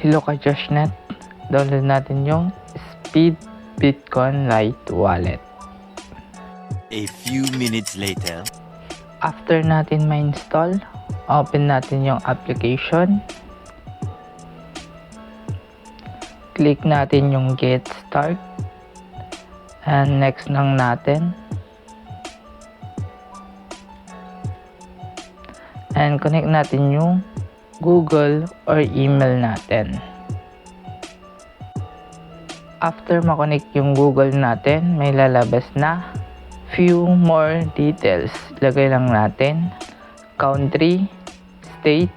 Hello ka Joshnet, download natin yung Speed Bitcoin Lite Wallet. A few minutes later. After natin ma-install, open natin yung application. Click natin yung Get Start. And next lang natin. And connect natin yung Google or email natin. After ma-connect yung Google natin, may lalabas na few more details. Lagay lang natin country, state,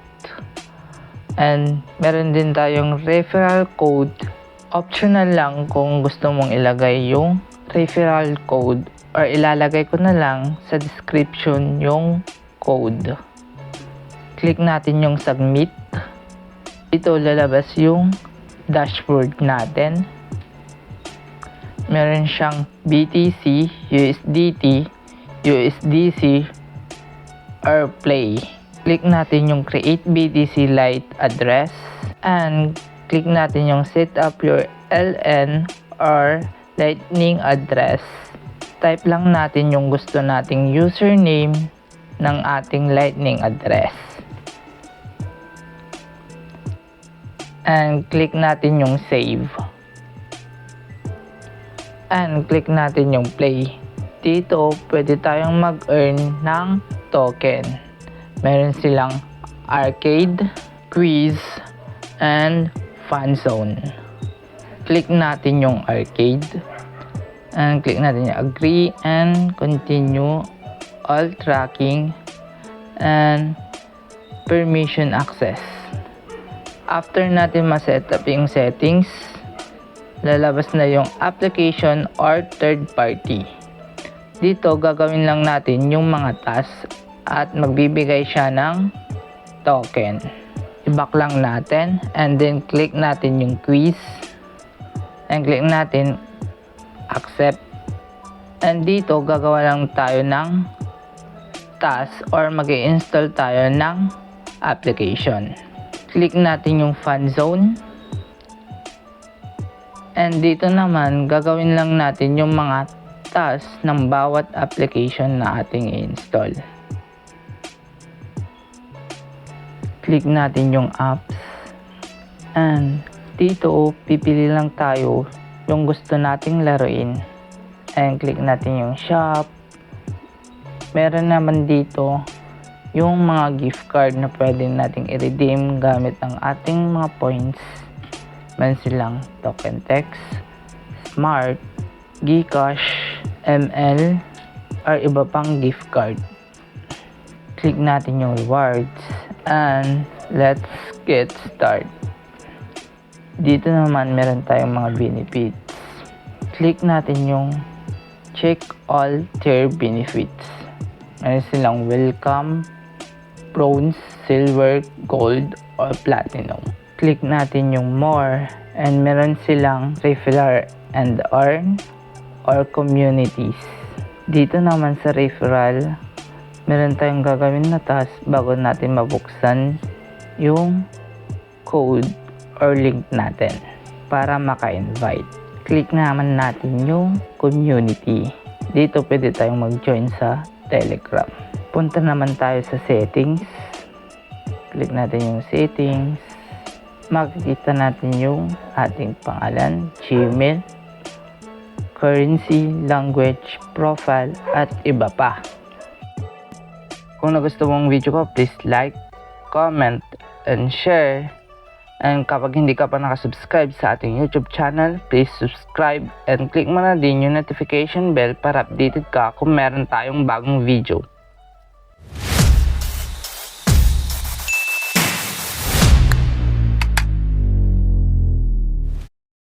and meron din tayong referral code. Optional lang kung gusto mong ilagay yung referral code or ilalagay ko na lang sa description yung code. Click natin yung submit. Dito lalabas yung dashboard natin. Meron siyang BTC, USDT, USDC, or Play. Click natin yung create BTC Lite address and click natin yung set up your LN or Lightning address. Type lang natin yung gusto nating username ng ating Lightning address. And click natin yung save. And click natin yung play. Dito, pwede tayong mag-earn ng token. Meron silang arcade, quiz, and fun zone. Click natin yung arcade. And click natin yung agree and continue all tracking and permission access. After natin ma-set up yung settings, lalabas na yung application or third party. Dito, gagawin lang natin yung mga tasks at magbibigay siya ng token. I-back lang natin and then click natin yung quiz and click natin accept. And dito, gagawa lang tayo ng task or mag-i-install tayo ng application. Click natin yung fun zone. And dito naman, gagawin lang natin yung mga tasks ng bawat application na ating i-install. Click natin yung apps. And dito, pipili lang tayo yung gusto nating laruin. And click natin yung shop. Meron naman dito yung mga gift card na pwede nating i-redeem gamit ang ating mga points. Meron silang Token Text, Smart, Gcash, ML, or iba pang gift card. Click natin yung rewards and let's get started. Dito naman meron tayong mga benefits. Click natin yung check all tier benefits. Meron silang welcome, bronze, silver, gold, or platinum. Click natin yung more and meron silang referral and earn or communities. Dito naman sa referral, meron tayong gagawin na task bago natin mabuksan yung code or link natin para maka-invite. Click naman natin yung community. Dito pwede tayong mag-join sa Telegram. Punta naman tayo sa settings. Click natin yung settings. Makikita natin yung ating pangalan, Gmail, currency, language, profile, at iba pa. Kung nagustuhan mong video ko, please like, comment, and share. And kapag hindi ka pa nakasubscribe sa ating YouTube channel, please subscribe and click mo na din yung notification bell para updated ka kung meron tayong bagong video.